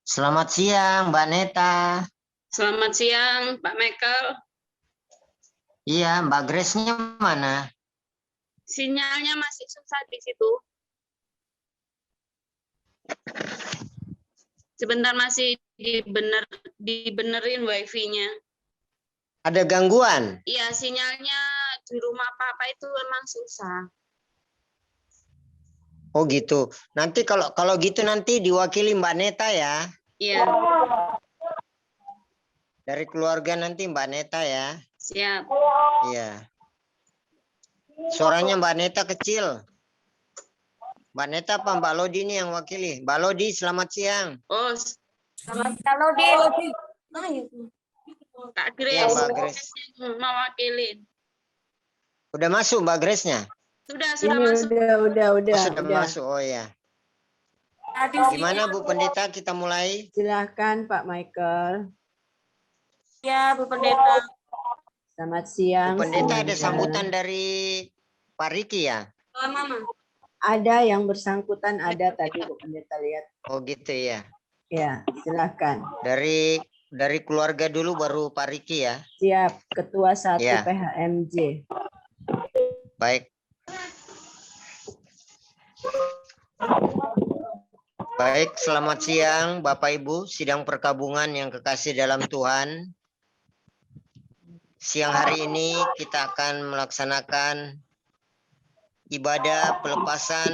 Selamat siang, Mbak Neta. Selamat siang, Pak Michael. Iya, Mbak Grace-nya mana? Sinyalnya masih susah di situ. Sebentar masih dibenerin wifi-nya. Ada gangguan? Iya, sinyalnya di rumah Papa itu emang susah. Oh gitu. Nanti kalau gitu nanti diwakili Mbak Neta ya. Iya, Dari keluarga nanti Mbak Neta ya. siap. Iya. Suaranya Mbak Neta kecil. Mbak Neta apa Mbak Lodi ini yang wakili? Mbak Lodi, selamat siang. Oh, Kalau di Kak Iya, Grace, Mbak Grace. mau wakilin. Udah masuk Mbak Grace-nya? Sudah ini masuk. Sudah masuk. Oh ya. Gimana Bu Pendeta, kita mulai? Silahkan Pak Michael. Ya, Bu Pendeta. Selamat siang. Bu Pendeta ada semuanya. sambutan dari Pak Riki ya? Mama. Ada yang bersangkutan ada tadi Bu Pendeta lihat. Oh gitu ya. Ya, silahkan. Dari keluarga dulu baru Pak Riki ya. Siap, Ketua 1 Ya. PHMJ. Baik. Baik, selamat siang Bapak Ibu sidang perkabungan yang kekasih dalam Tuhan. Siang hari ini kita akan melaksanakan ibadah pelepasan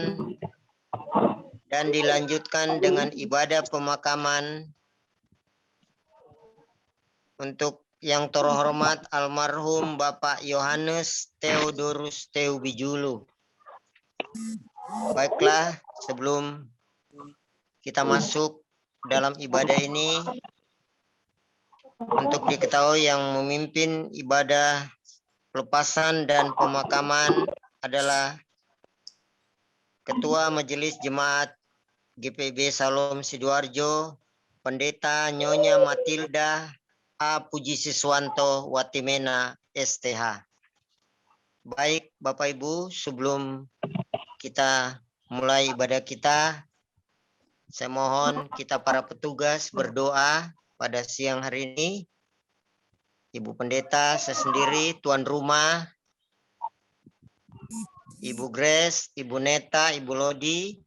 dan dilanjutkan dengan ibadah pemakaman untuk yang terhormat almarhum Bapak Yohanes Theodorus Theobijulu. Baiklah, sebelum kita masuk dalam ibadah ini, untuk diketahui yang memimpin ibadah pelepasan dan pemakaman adalah Ketua Majelis Jemaat GPB Salom Sidoarjo, Pendeta Nyonya Matilda A. Puji Siswanto Watimena STH. Baik Bapak Ibu, sebelum kita mulai ibadah kita, saya mohon kita para petugas berdoa pada siang hari ini. Ibu Pendeta, saya sendiri, Tuan Rumah, Ibu Grace, Ibu Neta, Ibu Lodi,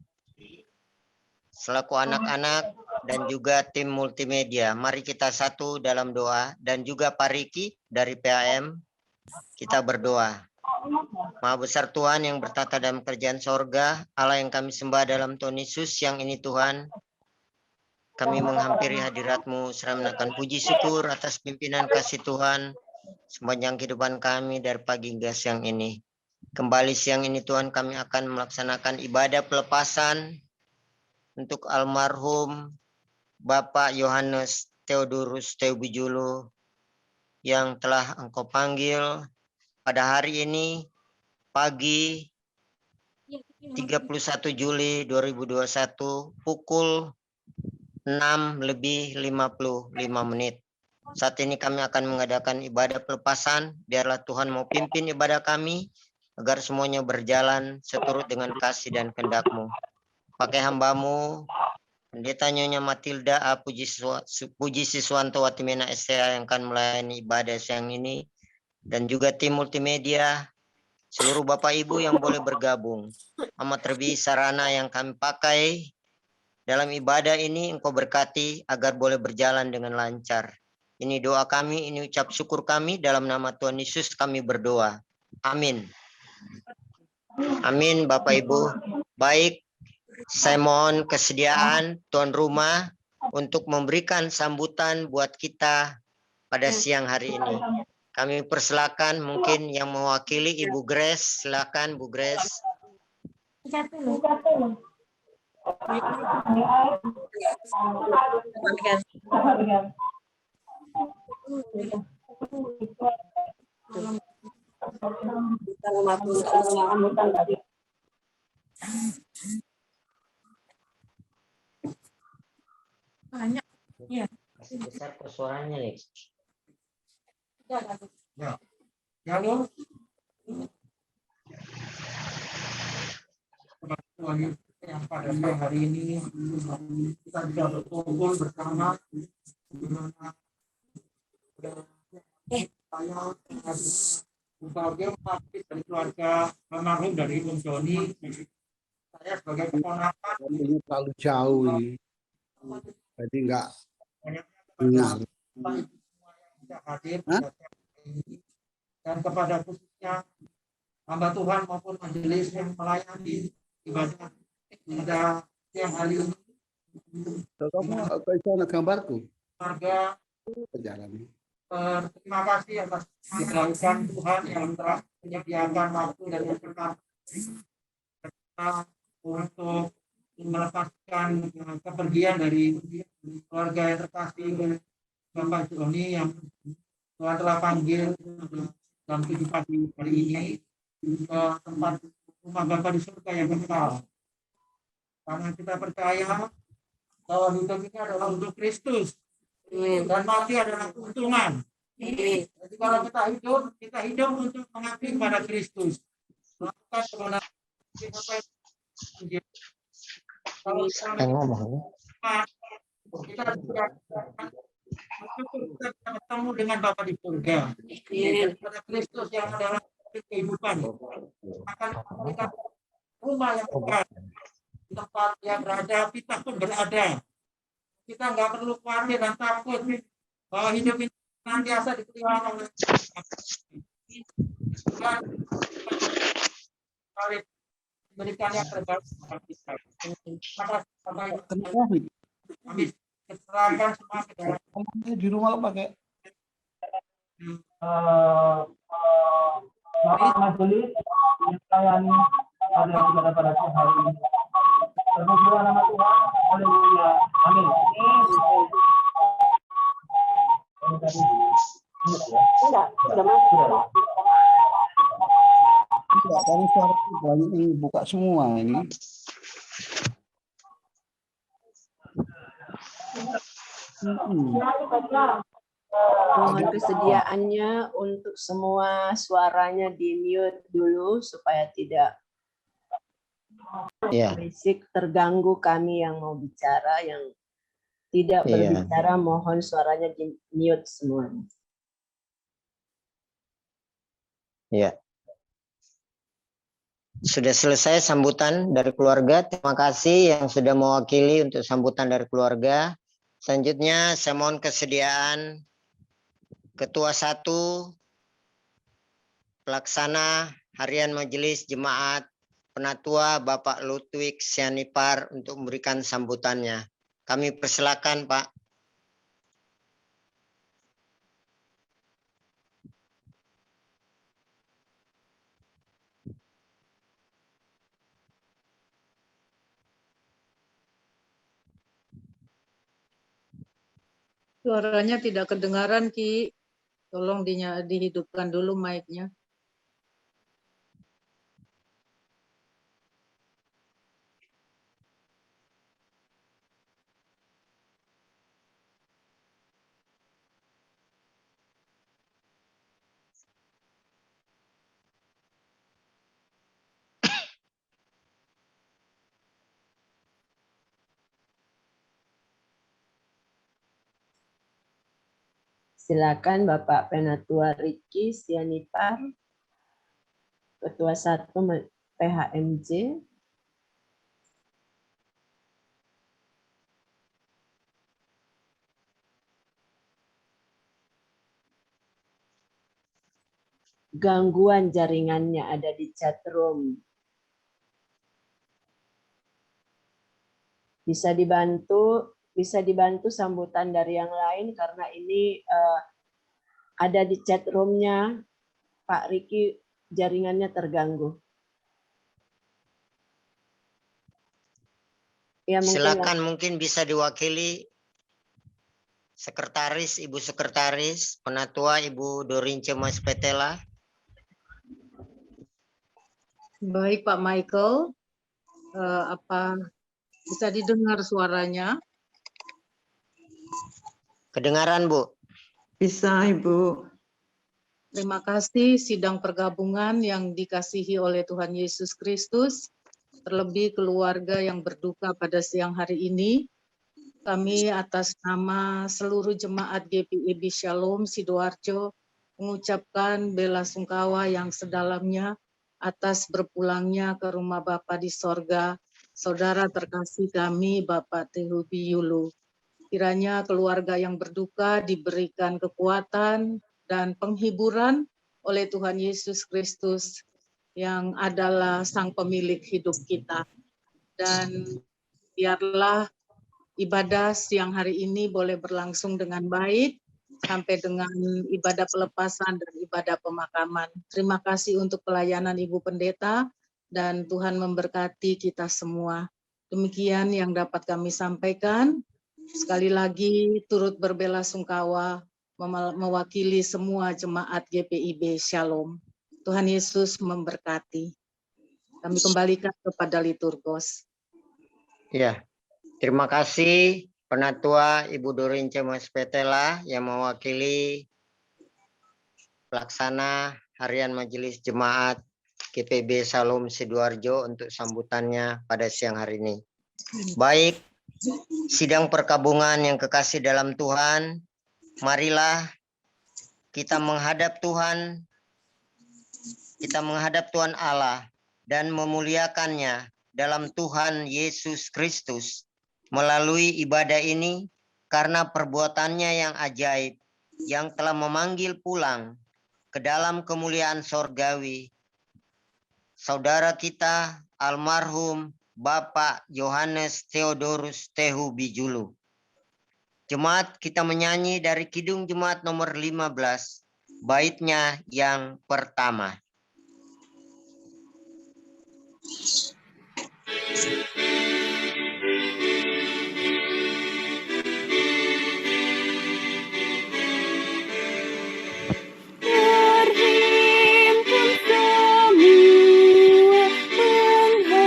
selaku anak-anak, dan juga tim multimedia. Mari kita satu dalam doa, dan juga Pak Riki dari PAM, kita berdoa. Maha besar Tuhan yang bertata dalam kerajaan sorga, Allah yang kami sembah dalam Tuhan Yesus, yang ini Tuhan, kami menghampiri hadirat-Mu, serta menaikkan puji syukur atas pimpinan kasih Tuhan, sepanjang kehidupan kami dari pagi hingga siang ini. Kembali siang ini Tuhan, kami akan melaksanakan ibadah pelepasan untuk almarhum Bapak Yohanes Theodorus Theobijulu yang telah Engkau panggil pada hari ini pagi 31 Juli 2021 pukul 6:55. Saat ini kami akan mengadakan ibadah pelepasan. Biarlah Tuhan mau pimpin ibadah kami agar semuanya berjalan seturut dengan kasih dan kehendak-Mu. Pakai hamba-Mu, Pendeta Nyonya Matilda A. Puji Siswanto Watimena STH yang akan melayani ibadah siang ini, dan juga tim multimedia, seluruh Bapak Ibu yang boleh bergabung. Amat terlebih sarana yang kami pakai dalam ibadah ini, Engkau berkati agar boleh berjalan dengan lancar. Ini doa kami, ini ucap syukur kami, dalam nama Tuhan Yesus kami berdoa. Amin. Amin Bapak Ibu. Baik, saya mohon kesediaan tuan rumah untuk memberikan sambutan buat kita pada siang hari ini. Kami persilakan mungkin yang mewakili Ibu Grace, silakan Bu Grace. Banyak. Iya. Masih besar kok suaranya nih. Ya. Kalau lagi yang pada siang hari ini kita bisa berkumpul bersama saya berbagai mengakui dari keluarga almarhum dari Bung Joni. Saya sebagai keponakan Ini terlalu jauh ini. Jadi enggak dengar. semua yang bisa hadir pada siang hari ini, dan kepada khususnya hamba Tuhan maupun majelis yang melayani ibadah pada siang hari ini, Kamu bisa gambarku keluarga perjalanan. terima kasih atas kebaikan Tuhan yang telah menyediakan waktu dan kesempatan kita untuk melepaskan kepergian dari keluarga yang terkasih Bapak Joni yang Tuhan telah panggil dalam kehidupan hari ini ke tempat rumah Bapa di surga yang kekal. Karena kita percaya bahwa hidup ini adalah untuk Kristus dan mati adalah keuntungan. Jadi kalau kita hidup untuk mengabdi kepada Kristus, melakukan kebenaran apa yang kalau kita juga kita bertemu dengan Bapa di surga, pada Kristus yang adalah kehidupan, akan kita rumah yang kekal, tempat yang berada, kita pun berada. Kita nggak perlu khawatir dan takut bahwa hidup ini senantiasa dipelihara oleh Tuhan. Berikan yang terbaik kepada kita. Kami serahkan semua ke dalam Di rumah pakai majelis yang melayani pada siang hari ini. Terpujilah nama Tuhan. Haleluya. Amin. Enggak, sudah masuk. Enggak, karena suara banyak yang buka semua ini. Mohon kesediaannya untuk semua suaranya di mute dulu supaya tidak Ya. berisik, terganggu kami yang mau bicara, yang tidak Iya. berbicara mohon suaranya di mute semuanya. Ya. Sudah selesai sambutan dari keluarga. Terima kasih yang sudah mewakili untuk sambutan dari keluarga. Selanjutnya saya mohon kesediaan Ketua 1 Pelaksana Harian Majelis Jemaat Penatua Bapak Ludwig Sianipar untuk memberikan sambutannya. Kami persilakan, Pak. Suaranya tidak kedengaran, Ki. Tolong dihidupkan dulu mic-nya. Silakan Bapak Penatua Ricky Sianipar, Ketua 1 PHMJ. Gangguan jaringannya ada di chat room. Bisa dibantu sambutan dari yang lain karena ini ada di chat room-nya Pak Riki, jaringannya terganggu. Ya, Silakan mungkin bisa diwakili Sekretaris, Ibu Sekretaris Penatua Ibu Dorince Maspetela. Baik, Pak Michael. Apa bisa didengar suaranya? Kedengaran, Bu? Bisa, Ibu. Terima kasih sidang pergabungan yang dikasihi oleh Tuhan Yesus Kristus. terlebih keluarga yang berduka pada siang hari ini. Kami atas nama seluruh jemaat GPIB Shalom Sidoarjo mengucapkan bela sungkawa yang sedalamnya atas berpulangnya ke rumah Bapa di sorga, saudara terkasih kami Bapak Tehubi Yulu. Kiranya keluarga yang berduka diberikan kekuatan dan penghiburan oleh Tuhan Yesus Kristus yang adalah Sang Pemilik hidup kita. Dan biarlah ibadah siang hari ini boleh berlangsung dengan baik sampai dengan ibadah pelepasan dan ibadah pemakaman. Terima kasih untuk pelayanan Ibu Pendeta dan Tuhan memberkati kita semua. Demikian yang dapat kami sampaikan. Sekali lagi turut berbelasungkawa mewakili semua jemaat GPIB Shalom. Tuhan Yesus memberkati. Kami kembalikan kepada liturgos. Ya, terima kasih Penatua Ibu Dorince Mespetela yang mewakili pelaksana harian Majelis Jemaat GPIB Shalom Sidoarjo untuk sambutannya pada siang hari ini. Baik, sidang perkabungan yang kekasih dalam Tuhan, marilah kita menghadap Tuhan Allah dan memuliakannya dalam Tuhan Yesus Kristus melalui ibadah ini karena perbuatannya yang ajaib yang telah memanggil pulang ke dalam kemuliaan sorgawi saudara kita almarhum Bapak Yohanes Theodorus Tehubi Yulu. Jemaat kita menyanyi dari Kidung Jemaat nomor 15, baitnya yang pertama. Berhimpun semua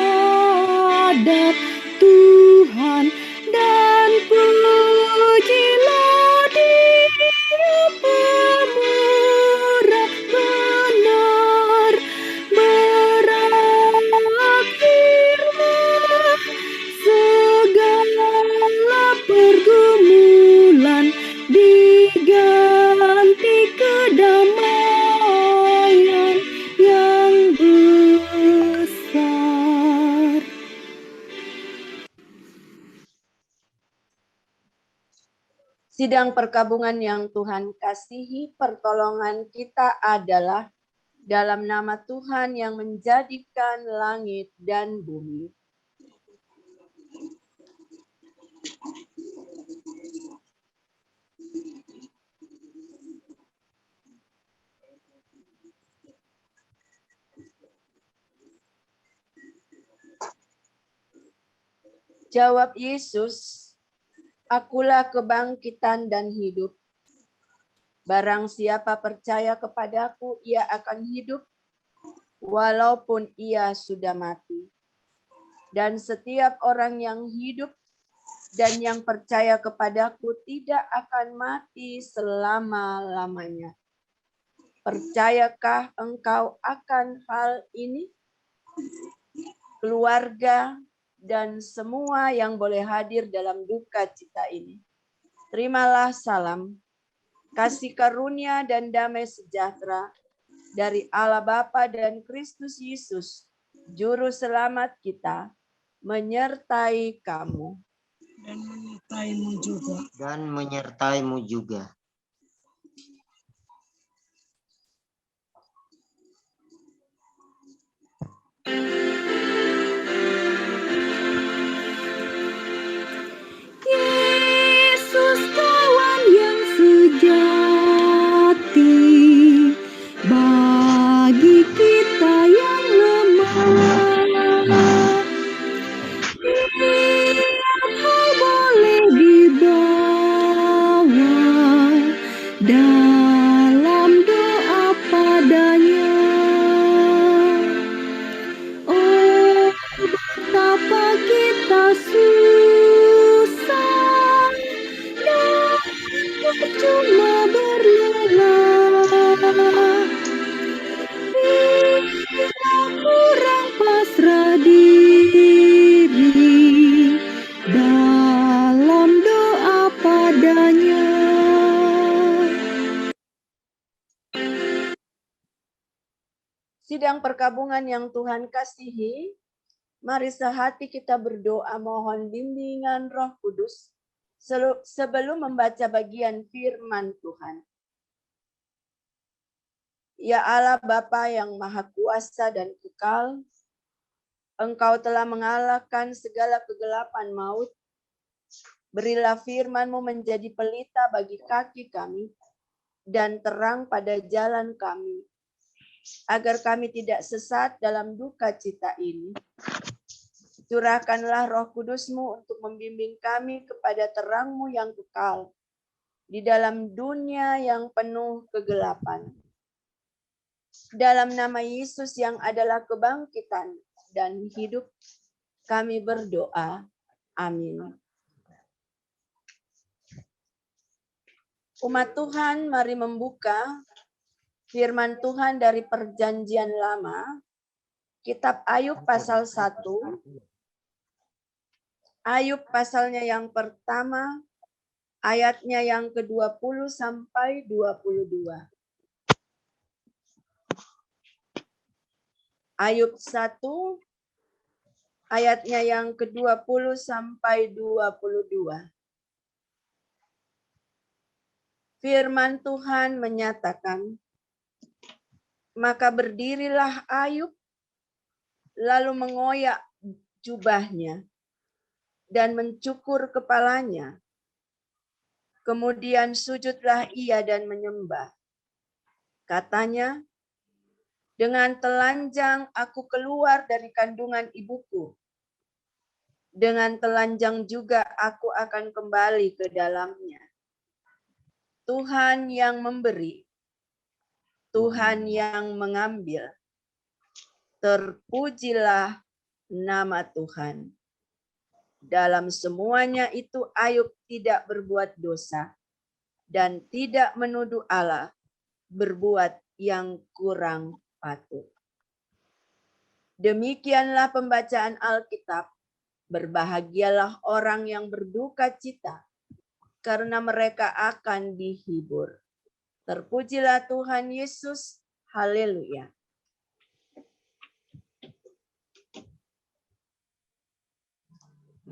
menghadap Tuhan dan pujilah Dia pemurah benar, berakhirlah segala pergumulan diganti kedamaian yang besar. Sidang perkabungan yang Tuhan kasihi, pertolongan kita adalah dalam nama Tuhan yang menjadikan langit dan bumi. Jawab Yesus, "Akulah kebangkitan dan hidup. Barang siapa percaya kepadaku, ia akan hidup walaupun ia sudah mati. Dan setiap orang yang hidup dan yang percaya kepadaku tidak akan mati selama-lamanya. Percayakah engkau akan hal ini?" Keluarga dan semua yang boleh hadir dalam duka cita ini, terimalah salam, kasih karunia dan damai sejahtera dari Allah Bapa dan Kristus Yesus, Juru Selamat kita, menyertai kamu. Dan menyertaimu juga. Yesus kawan yang sejati bagi kita yang lemah. Setiap hal boleh dibawa Sidang perkabungan yang Tuhan kasihi, mari sehati kita berdoa mohon bimbingan Roh Kudus sebelum membaca bagian firman Tuhan. Ya Allah Bapa yang Maha Kuasa dan Kekal, Engkau telah mengalahkan segala kegelapan maut. Berilah firman-Mu menjadi pelita bagi kaki kami dan terang pada jalan kami, agar kami tidak sesat dalam duka cita ini. Curahkanlah Roh Kudus-Mu untuk membimbing kami kepada terang-Mu yang kekal di dalam dunia yang penuh kegelapan. Dalam nama Yesus yang adalah kebangkitan dan hidup, kami berdoa. Amin. Umat Tuhan, mari membuka firman Tuhan dari Perjanjian Lama, Kitab Ayub pasal 1. Ayub pasalnya yang pertama, ayatnya yang ke-20 sampai 22. Ayub 1, ayatnya yang ke-20 sampai 22. Firman Tuhan menyatakan, maka berdirilah Ayub, lalu mengoyak jubahnya dan mencukur kepalanya. Kemudian sujudlah ia dan menyembah. Katanya, dengan telanjang aku keluar dari kandungan ibuku. Dengan telanjang juga aku akan kembali ke dalamnya. Tuhan yang memberi, Tuhan yang mengambil. Terpujilah nama Tuhan. Dalam semuanya itu Ayub tidak berbuat dosa dan tidak menuduh Allah berbuat yang kurang patut. Demikianlah pembacaan Alkitab. Berbahagialah orang yang berduka cita, karena mereka akan dihibur. Terpujilah Tuhan Yesus. Haleluya.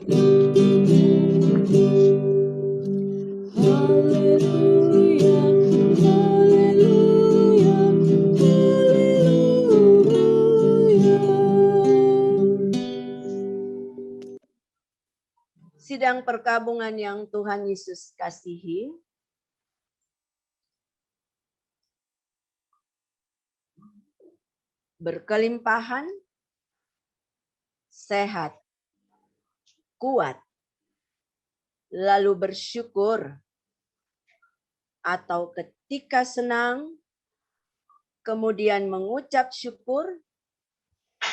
Haleluya, haleluya, haleluya. Sidang perkabungan yang Tuhan Yesus kasihi, berkelimpahan, sehat, kuat, lalu bersyukur, atau ketika senang, kemudian mengucap syukur,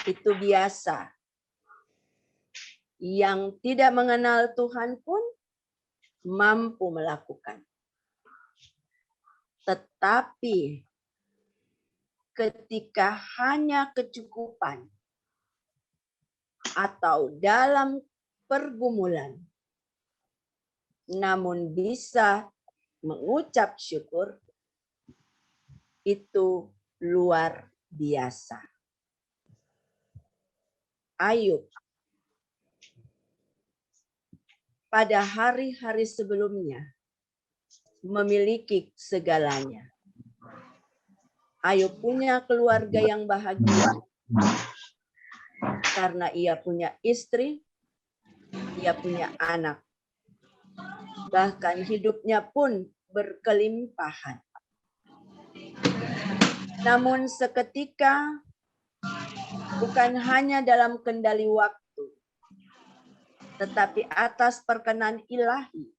itu biasa. Yang tidak mengenal Tuhan pun mampu melakukan. Tetapi ketika hanya kecukupan atau dalam pergumulan, namun bisa mengucap syukur, itu luar biasa. Ayub pada hari-hari sebelumnya memiliki segalanya. Ayub punya keluarga yang bahagia karena ia punya istri, ia punya anak. Bahkan hidupnya pun berkelimpahan. Namun seketika, bukan hanya dalam kendali waktu, tetapi atas perkenan ilahi,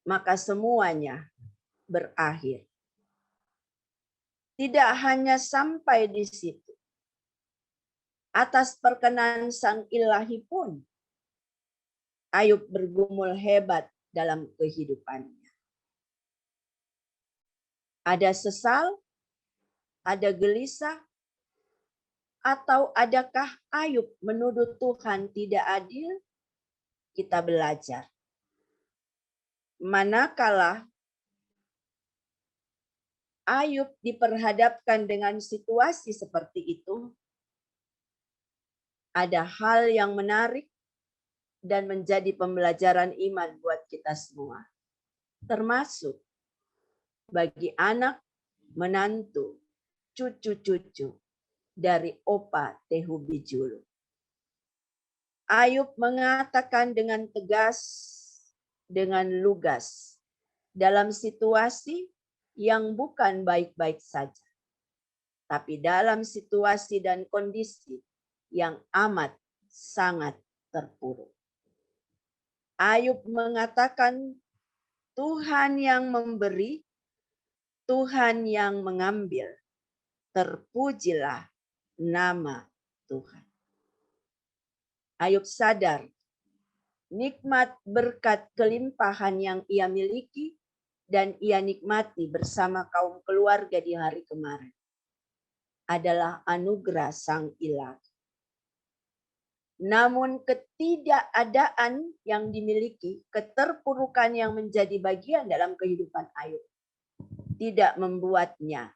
maka semuanya berakhir. Tidak hanya sampai di situ. Atas perkenan Sang Ilahi pun, Ayub bergumul hebat dalam kehidupannya. Ada sesal, ada gelisah, atau adakah Ayub menuduh Tuhan tidak adil? Kita belajar. Manakala Ayub diperhadapkan dengan situasi seperti itu, ada hal yang menarik dan menjadi pembelajaran iman buat kita semua. Termasuk bagi anak, menantu, cucu-cucu dari Opa Tehu Bijulu. Ayub mengatakan dengan tegas, dengan lugas, dalam situasi yang bukan baik-baik saja, tapi dalam situasi dan kondisi yang amat sangat terpuruk. Ayub mengatakan, Tuhan yang memberi, Tuhan yang mengambil, terpujilah nama Tuhan. Ayub sadar, nikmat berkat kelimpahan yang ia miliki dan ia nikmati bersama kaum keluarga di hari kemarin adalah anugerah Sang Ilahi. Namun ketidakadaan yang dimiliki, keterpurukan yang menjadi bagian dalam kehidupan Ayub, tidak membuatnya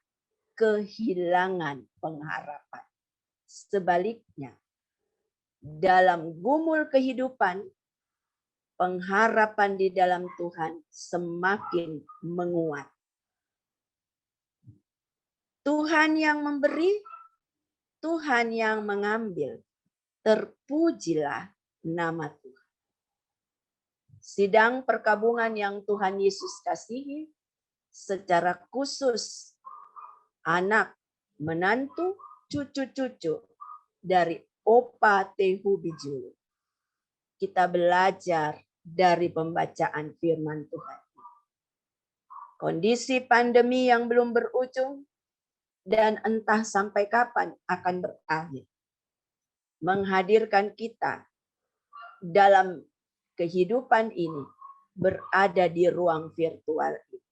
kehilangan pengharapan. Sebaliknya, dalam gumul kehidupan, pengharapan di dalam Tuhan semakin menguat. Tuhan yang memberi, Tuhan yang mengambil. Terpujilah nama Tuhan. Sidang perkabungan yang Tuhan Yesus kasihi, secara khusus anak, menantu, cucu-cucu dari Opa Tehu Bijulu. Kita belajar dari pembacaan firman Tuhan. Kondisi pandemi yang belum berujung dan entah sampai kapan akan berakhir, menghadirkan kita dalam kehidupan ini berada di ruang virtual ini.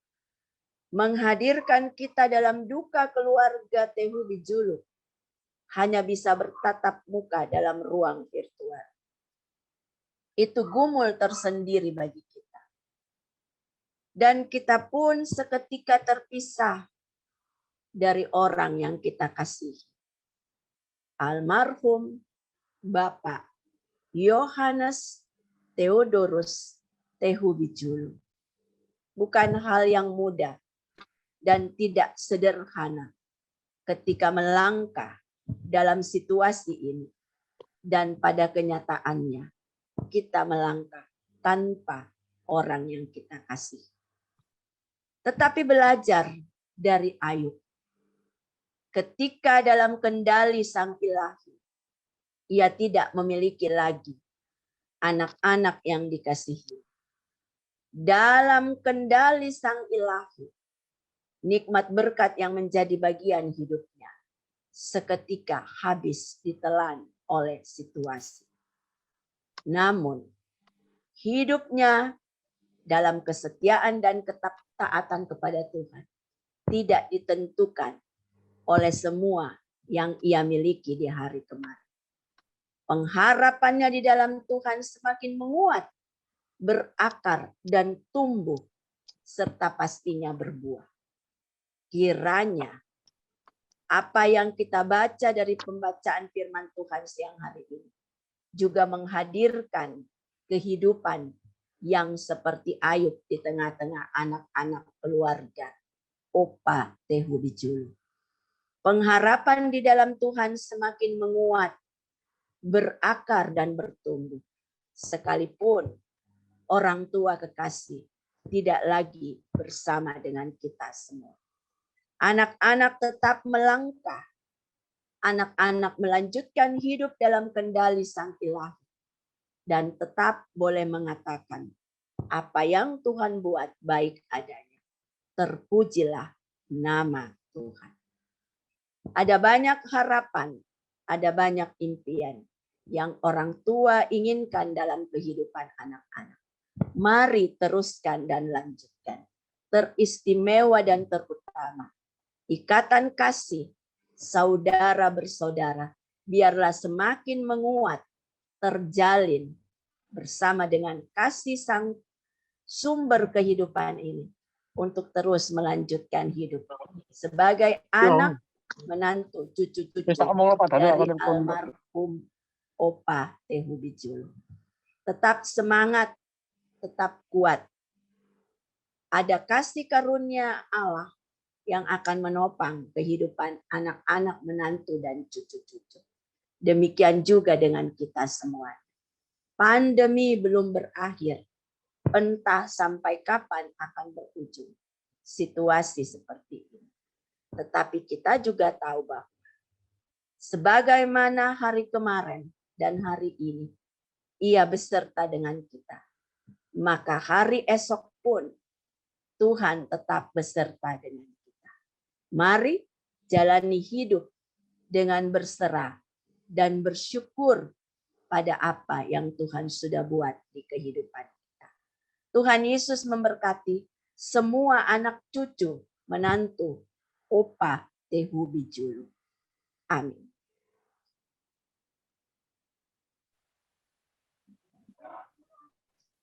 Menghadirkan kita dalam duka keluarga Tehu Bijulu hanya bisa bertatap muka dalam ruang virtual. Itu gumul tersendiri bagi kita. Dan kita pun seketika terpisah dari orang yang kita kasihi. Almarhum Bapak Yohanes Theodorus Tehu Bijulu. Bukan hal yang mudah dan tidak sederhana ketika melangkah dalam situasi ini. Dan pada kenyataannya, kita melangkah tanpa orang yang kita kasih. Tetapi belajar dari Ayub. Ketika dalam kendali Sang Ilahi, ia tidak memiliki lagi anak-anak yang dikasihi. Dalam kendali Sang Ilahi, nikmat berkat yang menjadi bagian hidupnya seketika habis ditelan oleh situasi. Namun, hidupnya dalam kesetiaan dan ketaatan kepada Tuhan tidak ditentukan oleh semua yang ia miliki di hari kemarin. Pengharapannya di dalam Tuhan semakin menguat, berakar dan tumbuh, serta pastinya berbuah. Kiranya apa yang kita baca dari pembacaan firman Tuhan siang hari ini juga menghadirkan kehidupan yang seperti Ayub di tengah-tengah anak-anak keluarga Opa Tehu Bijulu. Pengharapan di dalam Tuhan semakin menguat, berakar dan bertumbuh. Sekalipun orang tua kekasih tidak lagi bersama dengan kita semua. Anak-anak tetap melangkah. Anak-anak melanjutkan hidup dalam kendali Sang Ilahi. Dan tetap boleh mengatakan, apa yang Tuhan buat baik adanya. Terpujilah nama Tuhan. Ada banyak harapan, ada banyak impian yang orang tua inginkan dalam kehidupan anak-anak. Mari teruskan dan lanjutkan. Teristimewa dan terutama. Ikatan kasih saudara bersaudara biarlah semakin menguat, terjalin bersama dengan kasih Sang sumber kehidupan ini. untuk terus melanjutkan hidup sebagai anak, menantu, cucu-cucu dari almarhum Opa Tehu Bijulu. Tetap semangat, tetap kuat. Ada kasih karunia Allah yang akan menopang kehidupan anak-anak, menantu, dan cucu-cucu. Demikian juga dengan kita semua. Pandemi belum berakhir. Entah sampai kapan akan berujung situasi seperti ini. Tetapi kita juga tahu bahwa sebagaimana hari kemarin dan hari ini, Ia beserta dengan kita. Maka hari esok pun Tuhan tetap beserta dengan kita. Mari jalani hidup dengan berserah dan bersyukur pada apa yang Tuhan sudah buat di kehidupan kita. Tuhan Yesus memberkati semua anak cucu, menantu, Opa Tehu Bijulu. Amin.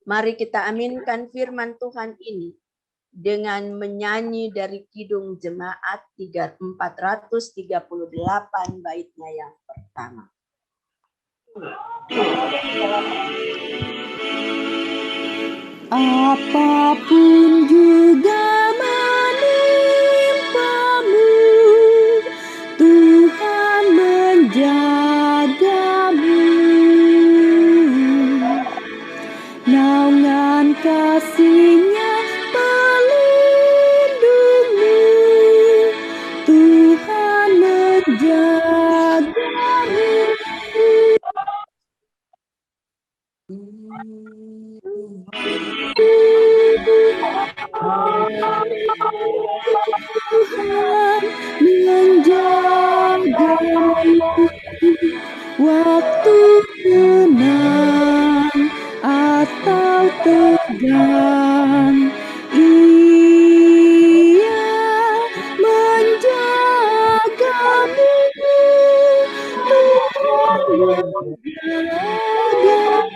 Mari kita aminkan firman Tuhan ini dengan menyanyi dari Kidung Jemaat 438 baitnya yang pertama. Apapun juga menimpamu, Tuhan menjagamu. Naungan kasih-Nya pelindungmu, Tuhan menjagamu. Tuhan menjagamu waktu tenang atau tegang. Ia menjagamu, Tuhan menjagamu.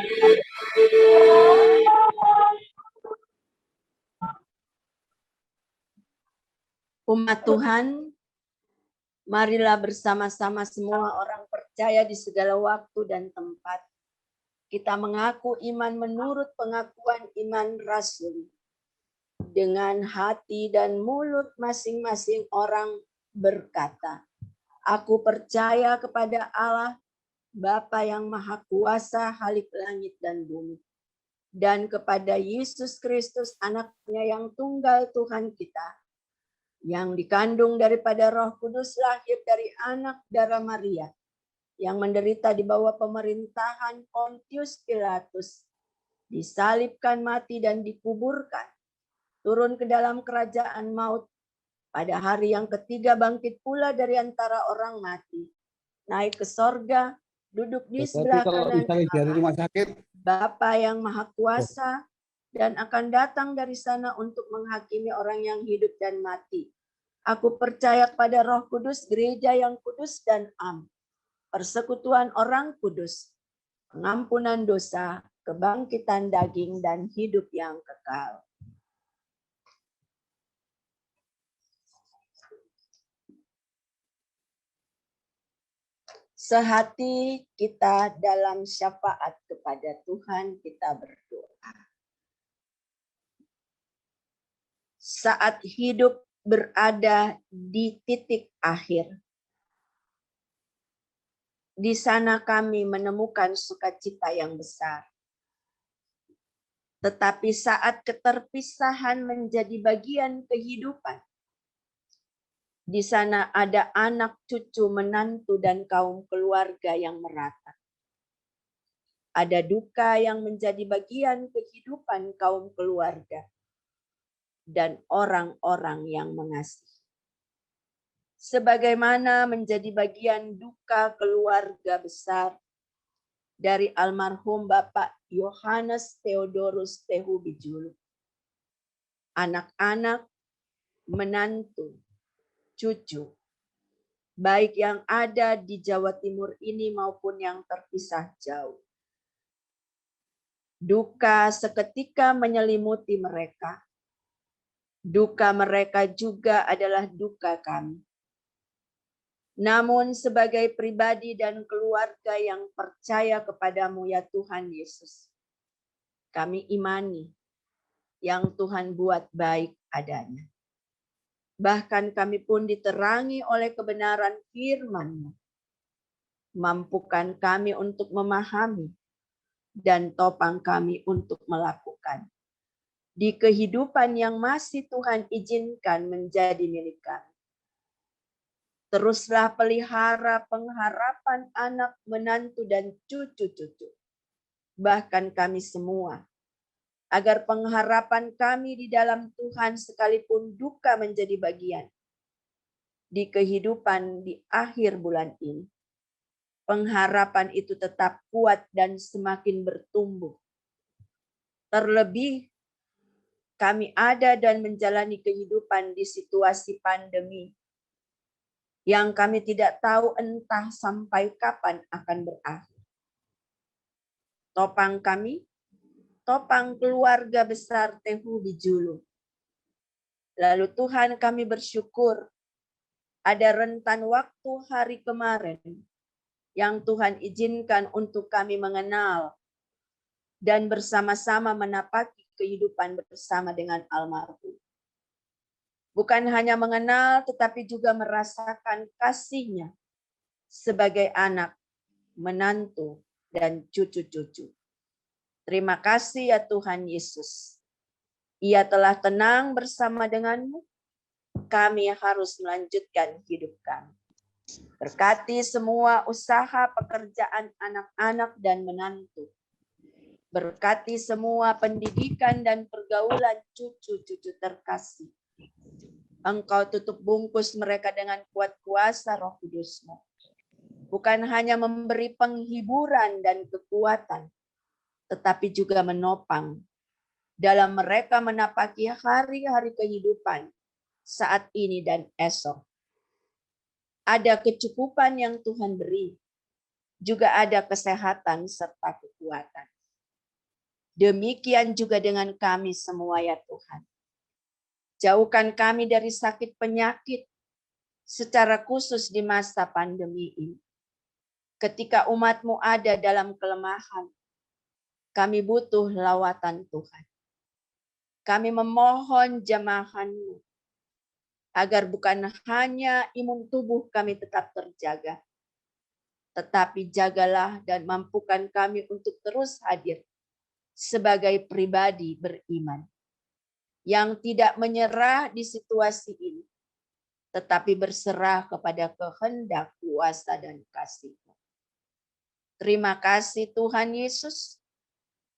Umat Tuhan, marilah bersama-sama semua orang percaya di segala waktu dan tempat. Kita mengaku iman menurut pengakuan iman rasuli. Dengan hati dan mulut masing-masing orang berkata, aku percaya kepada Allah, Bapa yang Maha Kuasa, Halik langit dan bumi. Dan kepada Yesus Kristus, anaknya yang tunggal Tuhan kita, yang dikandung daripada Roh Kudus, lahir dari anak darah Maria, yang menderita di bawah pemerintahan Pontius Pilatus, disalibkan, mati, dan dikuburkan, turun ke dalam kerajaan maut, pada hari yang ketiga bangkit pula dari antara orang mati, naik ke sorga, duduk di sebelah kanan Allah, Bapa yang Maha Kuasa, dan akan datang dari sana untuk menghakimi orang yang hidup dan mati. Aku percaya kepada Roh Kudus, gereja yang kudus dan am, persekutuan orang kudus, pengampunan dosa, kebangkitan daging, dan hidup yang kekal. Sehati kita dalam syafaat kepada Tuhan, kita berdoa. Saat hidup berada di titik akhir, di sana kami menemukan sukacita yang besar. Tetapi saat keterpisahan menjadi bagian kehidupan, di sana ada anak, cucu, menantu, dan kaum keluarga yang merata. Ada duka yang menjadi bagian kehidupan kaum keluarga dan orang-orang yang mengasihi. Sebagaimana menjadi bagian duka keluarga besar dari almarhum Bapak Yohanes Theodorus Tehu Bijulu. Anak-anak, menantu, cucu, baik yang ada di Jawa Timur ini maupun yang terpisah jauh. Duka seketika menyelimuti mereka. Duka mereka juga adalah duka kami. Namun sebagai pribadi dan keluarga yang percaya kepadamu ya Tuhan Yesus, kami imani yang Tuhan buat baik adanya. Bahkan kami pun diterangi oleh kebenaran firman-Mu. Mampukan kami untuk memahami dan topang kami untuk melakukan di kehidupan yang masih Tuhan izinkan menjadi milik kami. Teruslah pelihara pengharapan anak, menantu, dan cucu-cucu. Bahkan kami semua. Agar pengharapan kami di dalam Tuhan sekalipun duka menjadi bagian. Di kehidupan di akhir bulan ini. Pengharapan itu tetap kuat dan semakin bertumbuh. Terlebih kami ada dan menjalani kehidupan di situasi pandemi yang kami tidak tahu entah sampai kapan akan berakhir. Topang kami, topang keluarga besar Tehu Bijulu. Lalu Tuhan kami bersyukur ada rentan waktu hari kemarin yang Tuhan izinkan untuk kami mengenal dan bersama-sama menapaki kehidupan bersama dengan almarhum. Bukan hanya mengenal, tetapi juga merasakan kasih-Nya sebagai anak, menantu, dan cucu-cucu. Terima kasih ya Tuhan Yesus. Ia telah tenang bersama denganmu. Kami harus melanjutkan hidup kami. Berkati semua usaha pekerjaan anak-anak dan menantu. Berkati semua pendidikan dan pergaulan cucu-cucu terkasih. Engkau tutup bungkus mereka dengan kuat kuasa Roh Kudus-Mu. Bukan hanya memberi penghiburan dan kekuatan, tetapi juga menopang dalam mereka menapaki hari-hari kehidupan saat ini dan esok. Ada kecukupan yang Tuhan beri, juga ada kesehatan serta kekuatan. Demikian juga dengan kami semua ya Tuhan. Jauhkan kami dari sakit penyakit secara khusus di masa pandemi ini. Ketika umat-Mu ada dalam kelemahan, kami butuh lawatan Tuhan. Kami memohon jamahan-Mu agar bukan hanya imun tubuh kami tetap terjaga, tetapi jagalah dan mampukan kami untuk terus hadir sebagai pribadi beriman yang tidak menyerah di situasi ini, tetapi berserah kepada kehendak kuasa dan kasih-Mu. Terima kasih Tuhan Yesus,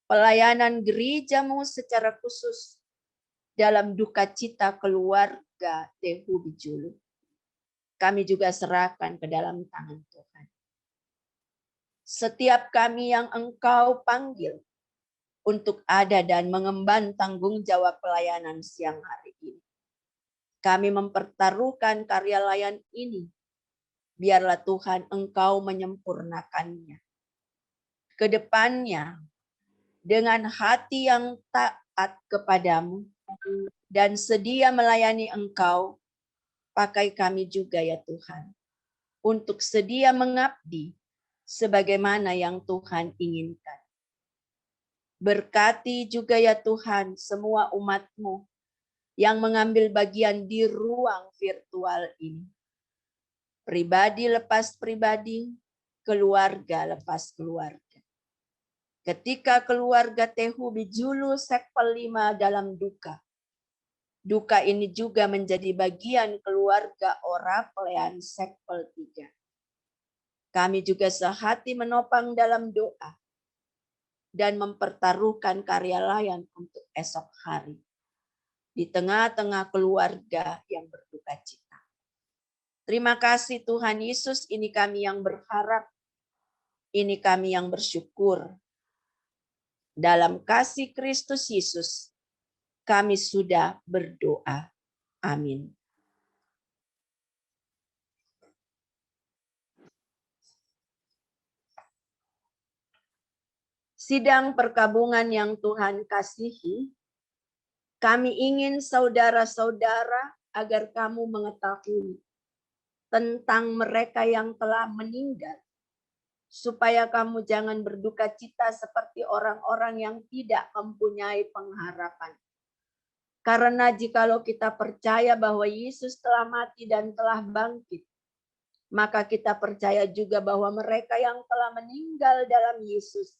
pelayanan gereja-Mu secara khusus dalam duka cita keluarga Tehu Bijulu. Kami juga serahkan ke dalam tangan Tuhan. Setiap kami yang Engkau panggil untuk ada dan mengemban tanggung jawab pelayanan siang hari ini. Kami mempertaruhkan karya layan ini. Biarlah Tuhan Engkau menyempurnakannya. Kedepannya, dengan hati yang taat kepadamu dan sedia melayani Engkau, pakai kami juga ya Tuhan, untuk sedia mengabdi sebagaimana yang Tuhan inginkan. Berkati juga ya Tuhan semua umat-Mu yang mengambil bagian di ruang virtual ini. Pribadi lepas pribadi, keluarga lepas keluarga. Ketika keluarga Tehu Bijulu Sekpel 5 dalam duka, duka ini juga menjadi bagian keluarga Oraplean Sekpel 3. Kami juga sehati menopang dalam doa dan mempertaruhkan karya layan untuk esok hari di tengah-tengah keluarga yang berduka cita. Terima kasih Tuhan Yesus, ini kami yang berharap, ini kami yang bersyukur. Dalam kasih Kristus Yesus, kami sudah berdoa. Amin. Sidang perkabungan yang Tuhan kasihi, Kami ingin saudara-saudara agar kamu mengetahui tentang mereka yang telah meninggal, supaya kamu jangan berduka cita seperti orang-orang yang tidak mempunyai pengharapan. Karena jikalau kita percaya bahwa Yesus telah mati dan telah bangkit, maka kita percaya juga bahwa mereka yang telah meninggal dalam Yesus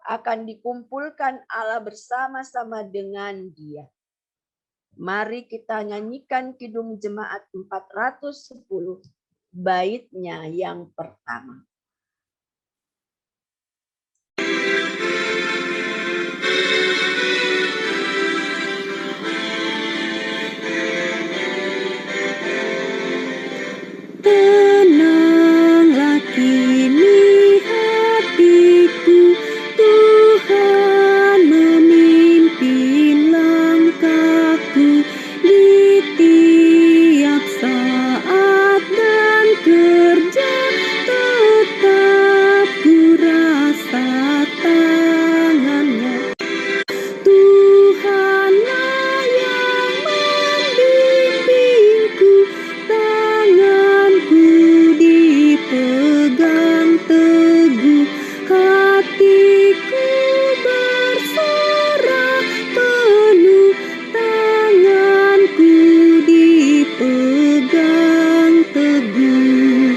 akan dikumpulkan Allah bersama-sama dengan Dia. Mari kita nyanyikan Kidung Jemaat 410, baitnya yang pertama. Tenanglah kini hatiku, Tuhan memimpin langkahku di tiap saat dan kerja, tetap ku rasa tangannya. Tuhanlah yang membimbingku, tanganku dipegang teguh, hatiku berserah penuh, tanganku dipegang teguh.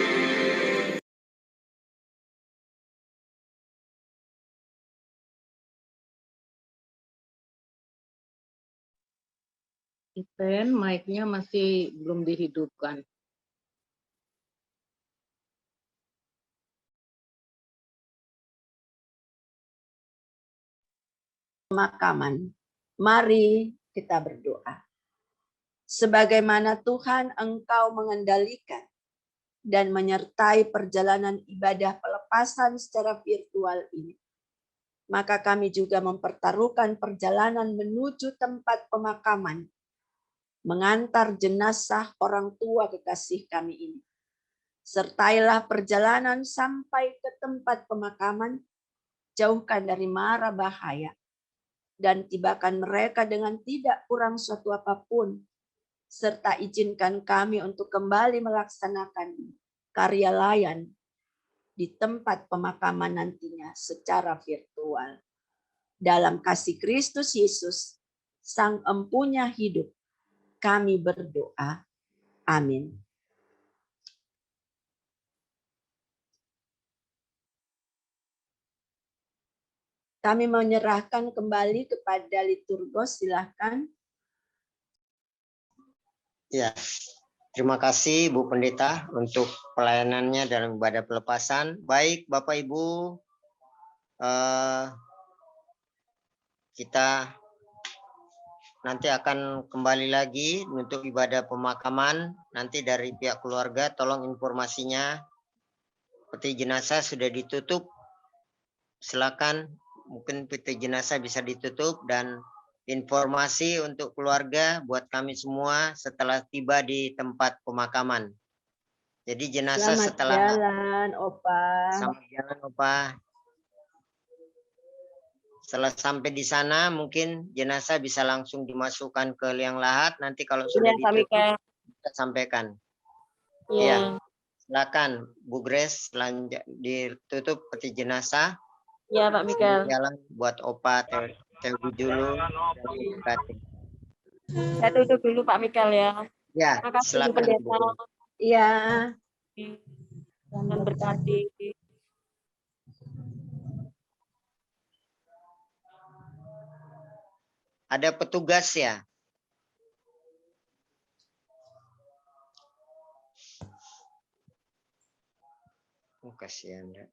Ipen, mic-nya masih belum dihidupkan. Pemakaman. Mari kita berdoa. Sebagaimana Tuhan Engkau mengendalikan dan menyertai perjalanan ibadah pelepasan secara virtual ini, maka kami juga mempertaruhkan perjalanan menuju tempat pemakaman, mengantar jenazah orang tua kekasih kami ini. Sertailah perjalanan sampai ke tempat pemakaman, jauhkan dari mara bahaya, dan tibakan mereka dengan tidak kurang suatu apapun, serta izinkan kami untuk kembali melaksanakan karya layan di tempat pemakaman nantinya secara virtual. Dalam kasih Kristus Yesus, Sang Empunya hidup, kami berdoa. Amin. Kami menyerahkan kembali kepada liturgos, silakan. Ya, terima kasih Bu Pendeta untuk pelayanannya dalam ibadah pelepasan. Baik Bapak Ibu, kita nanti akan kembali lagi untuk ibadah pemakaman. Nanti dari pihak keluarga tolong informasinya. Peti jenazah sudah ditutup. Silakan, mungkin peti jenazah bisa ditutup, dan informasi untuk keluarga buat kami semua setelah tiba di tempat pemakaman. Jadi jenazah Selamat setelah jalan, Opa. selamat jalan Opa. Setelah sampai di sana mungkin jenazah bisa langsung dimasukkan ke liang lahat. Nanti kalau sudah ditutup kita sampaikan. Iya. Silakan Bu Grace, ditutup peti jenazah. Ya Pak Mikael. Jalan buat Opa Tewi dulu. Saya tutup dulu Pak Mikael ya. Ya, Terima kasih Bu silakan. Pendeta. Iya. Dan berkati. Ada petugas ya? Oh, kasihan ya.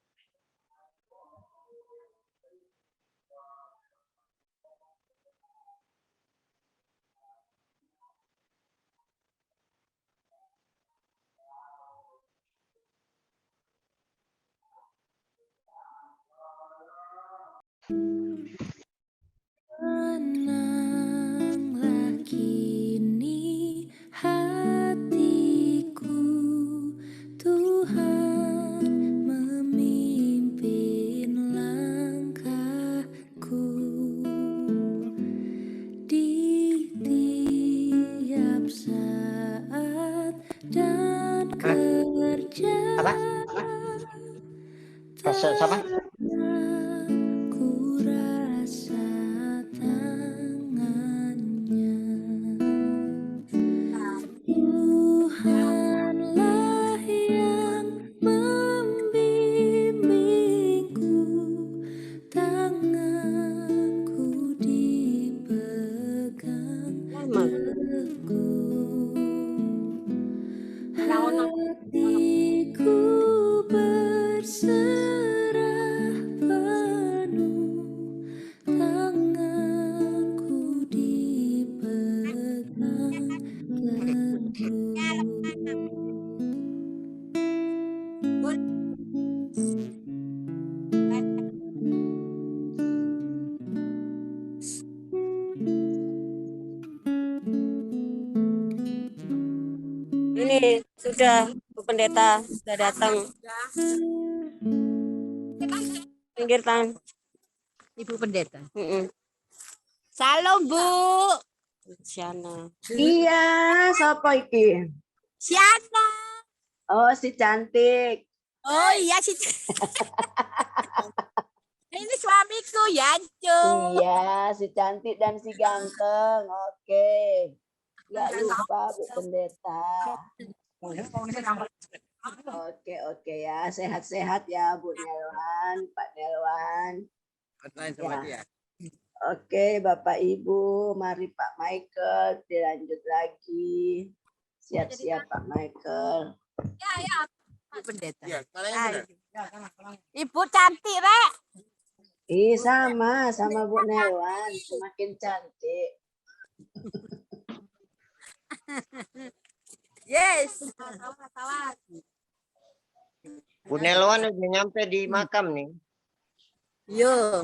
Tenanglah kini hatiku, Tuhan memimpin langkahku di Siapa? Ku rasa tangannya, Tuhanlah yang membimbingku, tanganku dipegang teguh, hatiku berserah penuh, tanganku dipegang teguh. Ini sudah Bu Pendeta sudah datang. Pinggir tangan. Ibu Pendeta. Salam Bu. Siana. Iya, siapa iki? Siana. Oh, si cantik. Oh iya sih. Ini suamiku Yanco. Iya, si cantik dan si ganteng. Oke. Nggak lupa Bu Pendeta. Oke ya. Sehat-sehat ya Bu Nelwan, Pak Nelwan. Ya. Oke, Bapak Ibu, mari Pak Michael dilanjut lagi. Siap-siap Pak Michael. Ya. Ibu Pendeta. Ibu cantik, Rek. Sama Bu Nelwan, semakin cantik. Yes. Bu Nelwan udah nyampe di makam nih. Yo.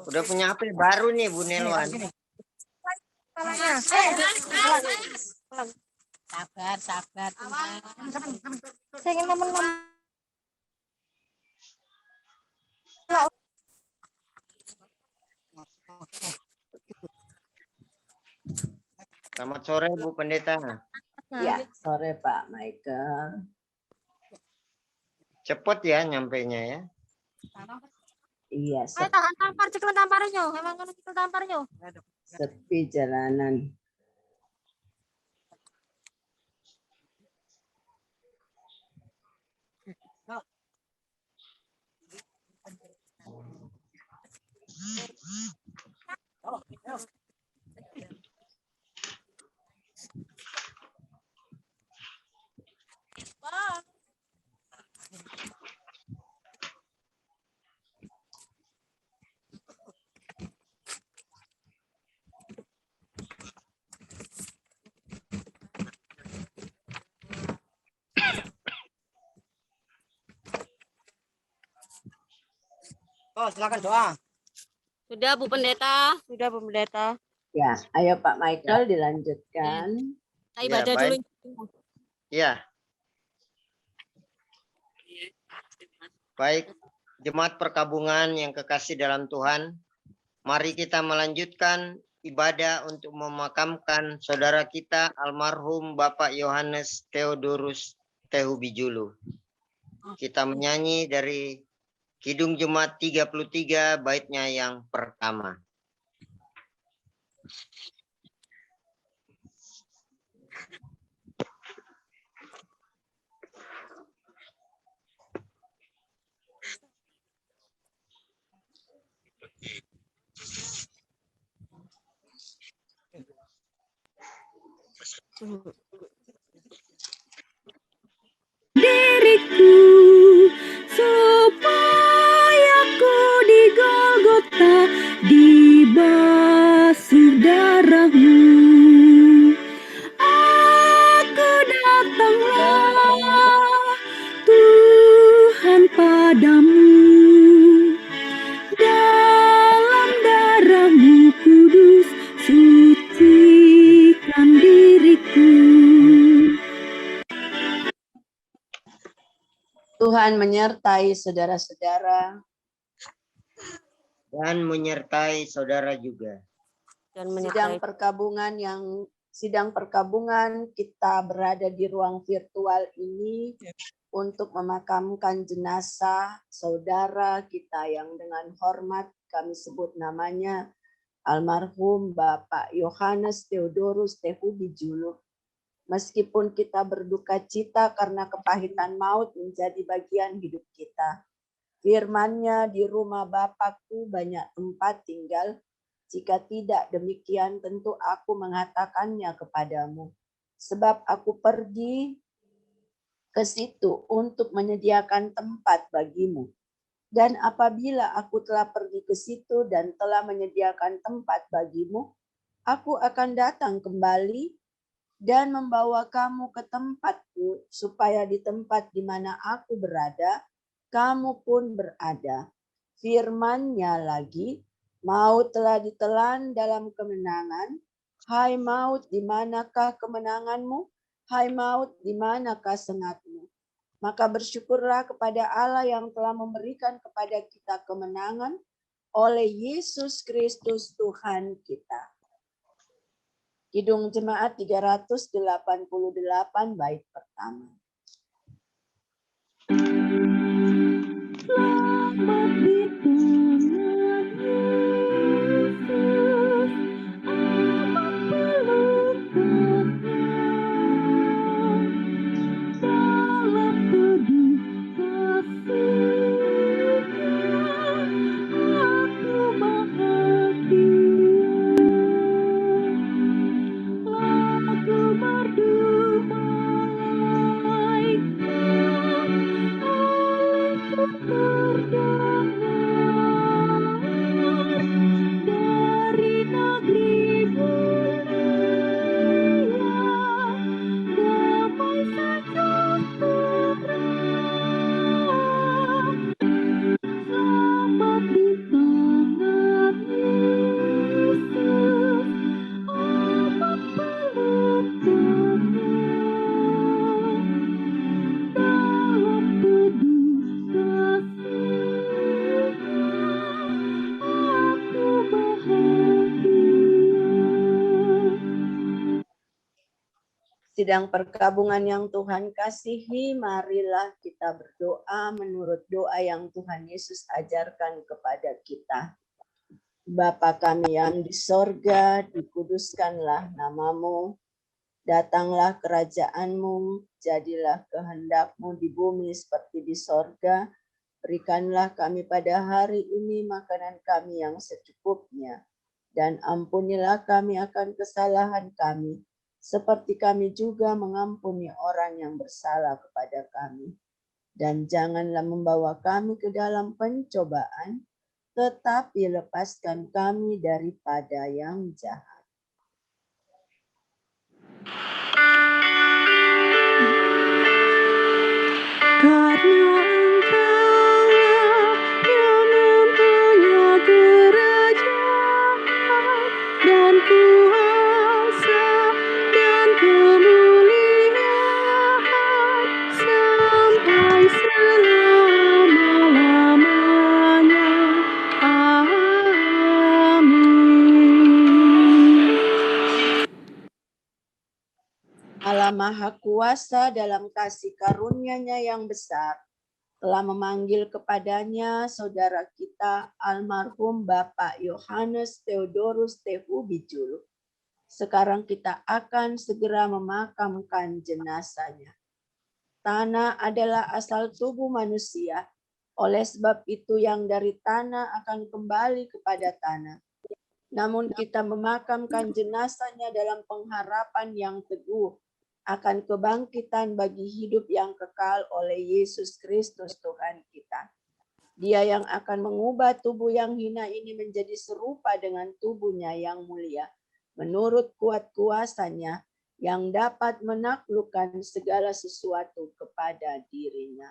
Udah punya HP baru nih Bu Nelwan. Sabar. Saya ingin ngomong. Selamat sore Bu Pendeta. Ya, sore Pak Michael. Cepet ya nyampainya ya. Iya, Tampar cekel tamparnya. Emang ngono cekel tamparnya. sepi jalanan. Oh, silakan doa. Sudah Bu Pendeta. Ya, ayo Pak Michael dilanjutkan. Saya ibadah dulu. Ya. Baik, jemaat perkabungan yang kekasih dalam Tuhan, mari kita melanjutkan ibadah untuk memakamkan saudara kita almarhum Bapak Yohanes Theodorus Tehubijulu. Kita menyanyi dari Kidung Jemaat 33 baitnya yang pertama. Diriku supaya ku di Golgota dibasuh darahmu. Aku datanglah Tuhan padamu, dalam darahmu kudus sucikan diriku. Tuhan menyertai saudara-saudara. Dan menyertai saudara juga. Sidang perkabungan yang sidang perkabungan kita berada di ruang virtual ini untuk memakamkan jenazah saudara kita yang dengan hormat kami sebut namanya almarhum Bapak Yohanes Theodorus Tehubi Julu. Meskipun kita berduka cita karena kepahitan maut menjadi bagian hidup kita. Firman-Nya, di rumah Bapakku banyak tempat tinggal. Jika tidak demikian, tentu aku mengatakannya kepadamu. Sebab aku pergi ke situ untuk menyediakan tempat bagimu. Dan apabila aku telah pergi ke situ dan telah menyediakan tempat bagimu, aku akan datang kembali dan membawa kamu ke tempatku, supaya di tempat di mana aku berada, kamu pun berada. Firman-Nya lagi, maut telah ditelan dalam kemenangan. Hai maut, di manakah kemenanganmu? Hai maut, di manakah sengatmu? Maka bersyukurlah kepada Allah yang telah memberikan kepada kita kemenangan oleh Yesus Kristus Tuhan kita. Kidung Jemaat 388 bait pertama. Selamat di tangan Yesus, amat peluknya. Dalam teduh kasih-Nya, aku bahagia. Lagu merdu malaikat olehku terdengar dari negeri mulia, damai sejahtera. Selamat di tangan Yesus, amat peluknya. Dalam teduh kasih-Nya, aku bahagia. Sidang perkabungan yang Tuhan kasihi, marilah kita berdoa menurut doa yang Tuhan Yesus ajarkan kepada kita. Bapa kami yang di sorga, dikuduskanlah namamu, datanglah kerajaan-Mu, jadilah kehendak-Mu di bumi seperti di sorga. Berikanlah kami pada hari ini makanan kami yang secukupnya, dan ampunilah kami akan kesalahan kami, seperti kami juga mengampuni orang yang bersalah kepada kami. Dan janganlah membawa kami ke dalam pencobaan, tetapi lepaskan kami daripada yang jahat. Karena Engkaulah yang mempunyai kerajaan dan kuasa dan kemuliaan sampai selama-lamanya. Amin. Allah Maha Kuasa dalam kasih karunia-Nya yang besar telah memanggil kepadanya saudara kita almarhum Bapak Yohanes Theodorus Tehubi Julu. Sekarang kita akan segera memakamkan jenazahnya. Tanah adalah asal tubuh manusia. Oleh sebab itu yang dari tanah akan kembali kepada tanah. Namun kita memakamkan jenazahnya dalam pengharapan yang teguh akan kebangkitan bagi hidup yang kekal oleh Yesus Kristus Tuhan kita. Dia yang akan mengubah tubuh yang hina ini menjadi serupa dengan tubuhnya yang mulia, menurut kuat kuasanya yang dapat menaklukkan segala sesuatu kepada dirinya.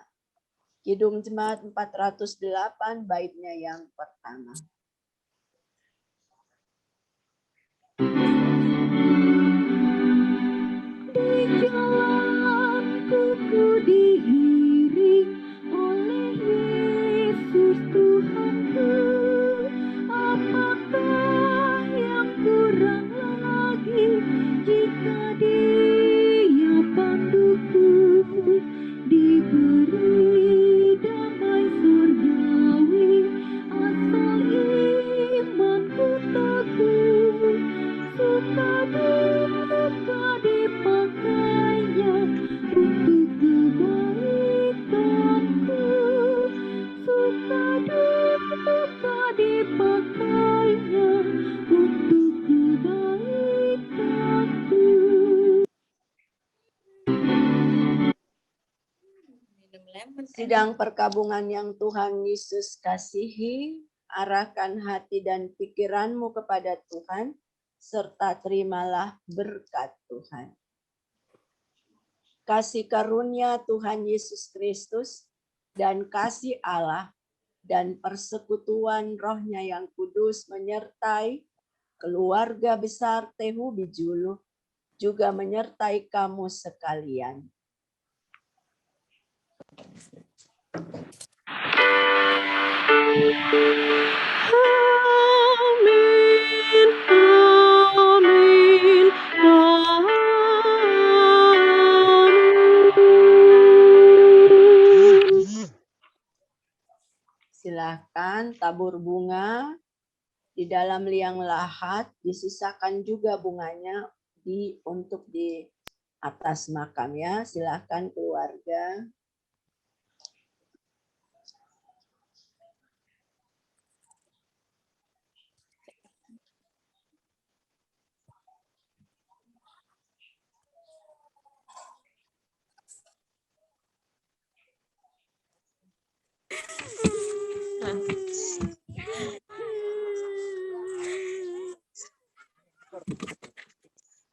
Kidung Jemaat 408 baitnya yang pertama. Di jalanku ku diiring oleh Yesus Tuhanku. Apakah yang kurang lagi jika Sidang perkabungan yang Tuhan Yesus kasihi, arahkan hati dan pikiranmu kepada Tuhan, serta terimalah berkat Tuhan. Kasih karunia Tuhan Yesus Kristus dan kasih Allah dan persekutuan Roh-Nya yang kudus menyertai keluarga besar Tehu Bijulu, juga menyertai kamu sekalian. Amin, amin, amin. Silahkan tabur bunga di dalam liang lahat, disisakan juga bunganya untuk di atas makam ya. Silahkan keluarga.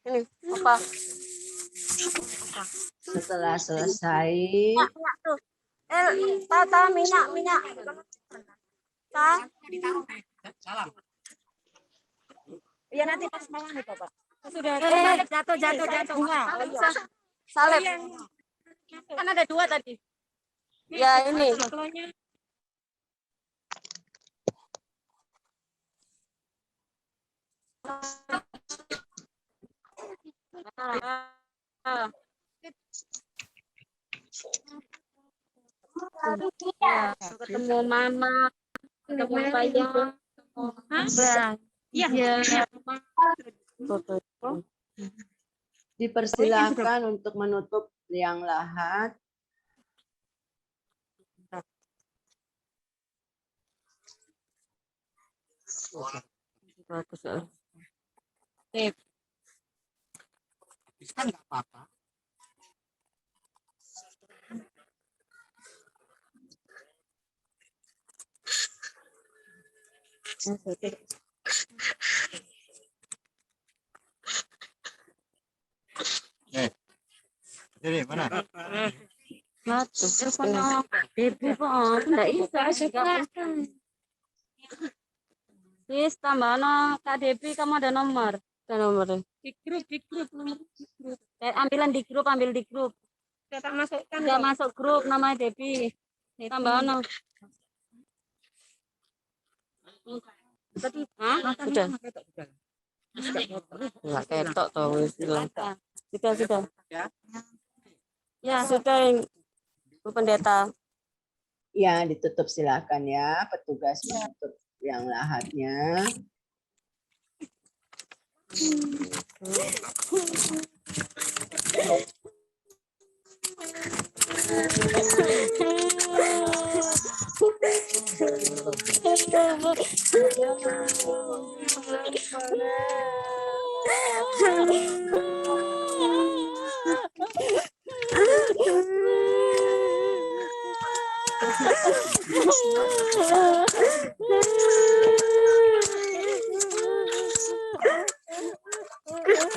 Ini apa? Setelah selesai, Minyak tuh. Tata minyak. Salam. Iya nanti pas malam itu Pak. Sudah. Jatuh. Salib. Kan ada 2 tadi. Ya ini. Ketemu mama, ketemu saya. Iya. dipersilakan untuk menutup liang lahat. Bisa nggak apa-apa. Jadi mana? Ibu kok enggak bisa. Wis tambahno Kak Devi, kamu ada nomor. Ada nomor. Di grup nomor di grup. Ambil di grup. Sudah tak masukkan. Sudah masuk grup namanya Devi. Tambahno. Hah? Sudah. Enggak ketok toh wis hilang. Sudah. Ya, sudah Bu Pendeta. Ya, ditutup silakan ya, petugas menutup yang lahatnya.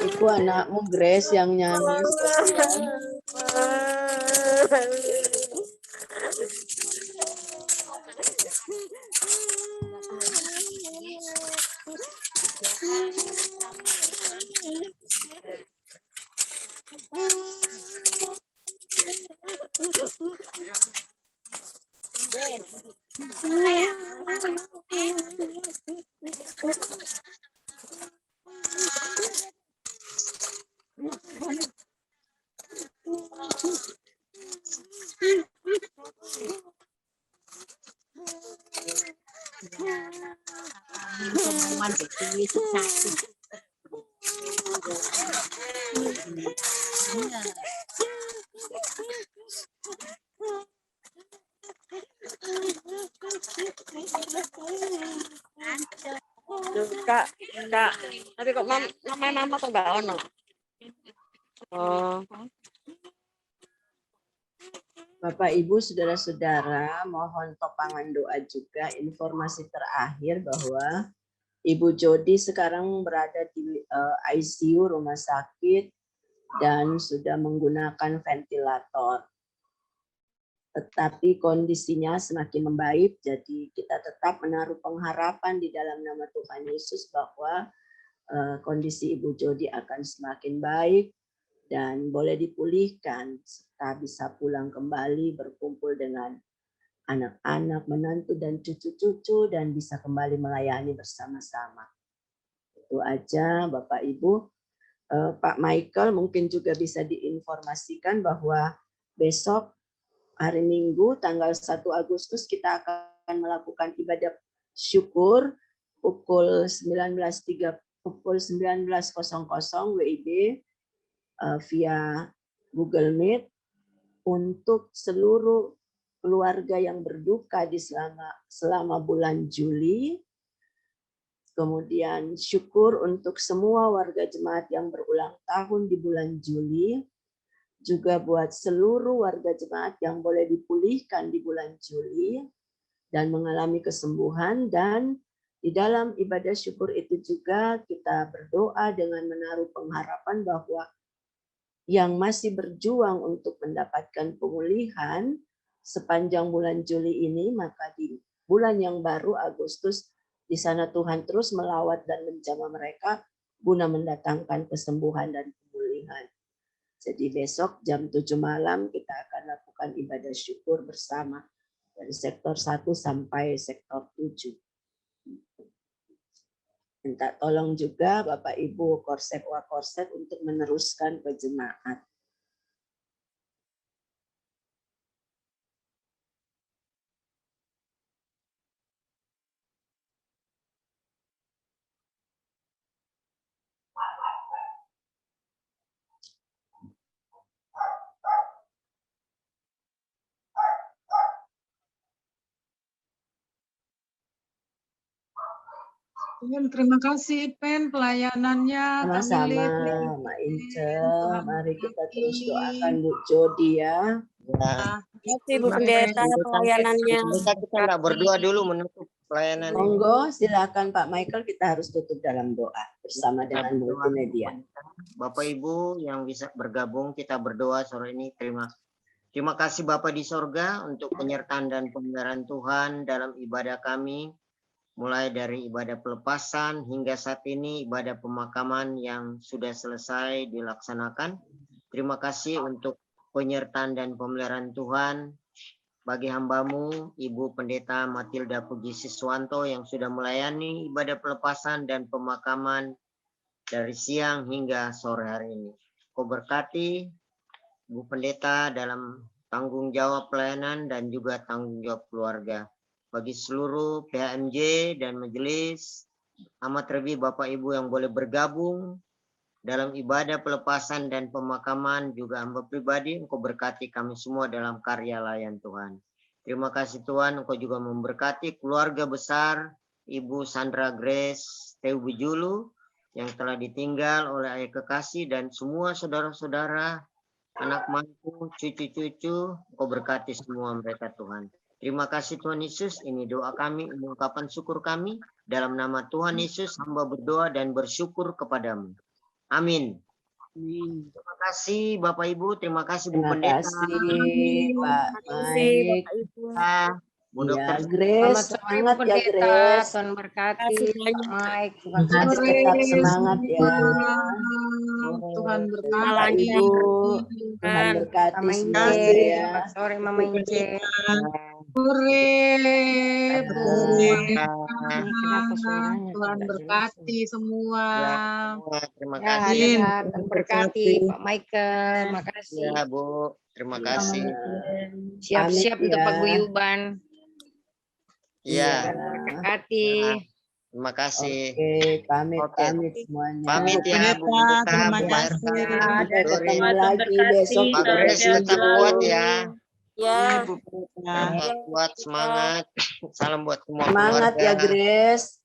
Itu anakmu Grace yang nyanyi. Kak, tapi kok namanya mama kok enggak ono? Oh. Bapak, Ibu, Saudara-saudara, mohon topangan doa juga. Informasi terakhir bahwa Ibu Jody sekarang berada di ICU rumah sakit dan sudah menggunakan ventilator. Tetapi kondisinya semakin membaik, jadi kita tetap menaruh pengharapan di dalam nama Tuhan Yesus bahwa kondisi Ibu Jody akan semakin baik dan boleh dipulihkan serta bisa pulang kembali berkumpul dengan anak-anak, menantu dan cucu-cucu dan bisa kembali melayani bersama-sama. Itu aja Bapak Ibu. Pak Michael mungkin juga bisa diinformasikan bahwa besok hari Minggu tanggal 1 Agustus kita akan melakukan ibadah syukur pukul 19.00 WIB via Google Meet untuk seluruh keluarga yang berduka di selama bulan Juli. Kemudian syukur untuk semua warga jemaat yang berulang tahun di bulan Juli. Juga buat seluruh warga jemaat yang boleh dipulihkan di bulan Juli dan mengalami kesembuhan. Dan di dalam ibadah syukur itu juga kita berdoa dengan menaruh pengharapan bahwa yang masih berjuang untuk mendapatkan pemulihan sepanjang bulan Juli ini, maka di bulan yang baru Agustus, di sana Tuhan terus melawat dan menjamah mereka guna mendatangkan kesembuhan dan pemulihan. Jadi besok jam 7 malam kita akan lakukan ibadah syukur bersama dari sektor 1 sampai sektor 7. Minta tolong juga Bapak Ibu Korsek Wakorsek untuk meneruskan ke jemaat. Terima kasih Pen pelayanannya. Sama-sama Mak Ince. Mari kita terus doakan Bu Jody ya. Ya. Terima kasih Bu Pendeta pelayanannya. Kita nggak berdoa dulu menutup pelayanan ini. Monggo silakan Pak Michael, kita harus tutup dalam doa bersama dengan multimedia. Bapak Ibu yang bisa bergabung, kita berdoa sore ini. Terima kasih Bapak di sorga untuk penyertaan dan pemeliharaan Tuhan dalam ibadah kami. Mulai dari ibadah pelepasan hingga saat ini ibadah pemakaman yang sudah selesai dilaksanakan. Terima kasih untuk penyertaan dan pemeliharaan Tuhan bagi hambamu Ibu Pendeta Matilda Puji Siswanto yang sudah melayani ibadah pelepasan dan pemakaman dari siang hingga sore hari ini. Kau berkati Ibu Pendeta dalam tanggung jawab pelayanan dan juga tanggung jawab keluarga. Bagi seluruh PHMJ dan majelis, amat terlebih Bapak Ibu yang boleh bergabung dalam ibadah pelepasan dan pemakaman, juga hamba pribadi, Engkau berkati kami semua dalam karya layan Tuhan. Terima kasih Tuhan, Engkau juga memberkati keluarga besar Ibu Sandra Grace Teubujulu yang telah ditinggal oleh ayah kekasih dan semua saudara-saudara, anak mantu, cucu-cucu, Engkau berkati semua mereka Tuhan. Terima kasih Tuhan Yesus, ini doa kami, ini ungkapan syukur kami. Dalam nama Tuhan Yesus, hamba berdoa dan bersyukur kepadamu. Amin. Terima kasih Bapak Ibu, terima kasih Bu Pendeta. Terima kasih Pak Mike. Bu Dokter Grace, semangat ya Grace. Tuhan berkati Pak Mike. Harus tetap semangat ya. Tuhan berkati. Bapak Ibu, Tuhan berkati semua ya. Selamat sore Mama Ince. Tuhan berkati semua. Terima Ya, kasih. Tuhan berkati Pak Michael. Makasih. Ya Bu, terima kasih. Siap-siap Pamit untuk ya. paguyuban. Iya, Berkati. terima kasih. Oke, pamit semuanya. Pamit ya Bu Pendeta, Terima Bu kasih. Marta. Sampai ketemu lagi besok. Pak Grace tetap kuat ya. Ya. Tetap kuat, semangat. Salam buat semua Semangat ya keluarga. Grace.